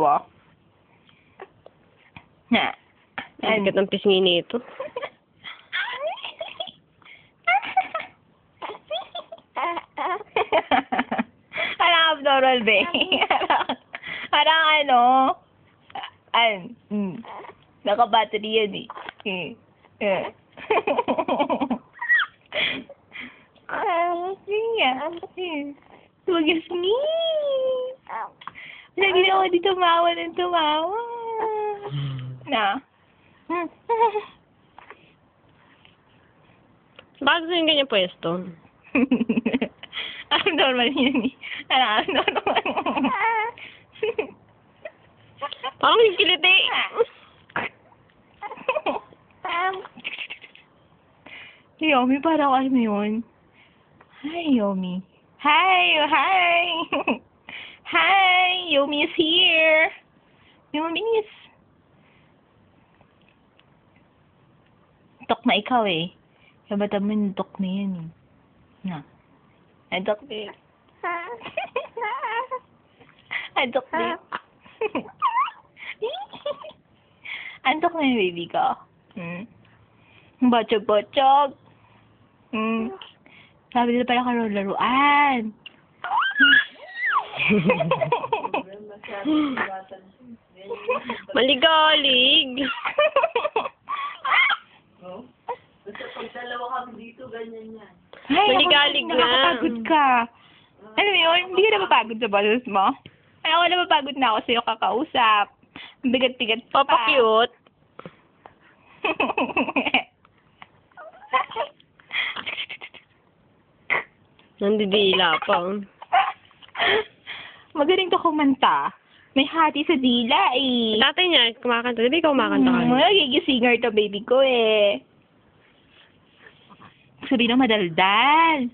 Wow. Na. Ang bigat ng pisngi nito. Parang abnormal, be. Parang ano. Naka-battery yan eh. Huwag yung sneeze. Lagi na ako di tumawa ng tumawa. Na. Bakit gusto yung ganyan pwesto? Abnormal yun eh. Abnormal. Parang yung kiliti. Yomi, parang ano yun? Hi, Yomi. Hi! Hi! Hi! Yomi is here! Yomi is... Tok na ikaw eh. Kabata mo yung tok na yan eh. Na. Ay, tok na yun. Ay, tok na yun. Antok na yung baby ko. Botchog-botchog. Sabi nila pala karoon laruan. Maligalig. Basta pag dalawa kami dito, ganyan yan. Ay, Maligalig na. Nakakapagod ka. Alam mo yun, hindi ka na mapagod sa boses mo. Ay, ako na mapagod na ako sa'yo kakausap. Ang bigat-bigat pa. Papa-cute. Nandidila pa. Magaling to kumanta. May hati sa dila eh. Tatay niya, kumakanta. Di ba ikaw kumakanta ka? Magiging singer to baby ko eh. Sabi na madaldal.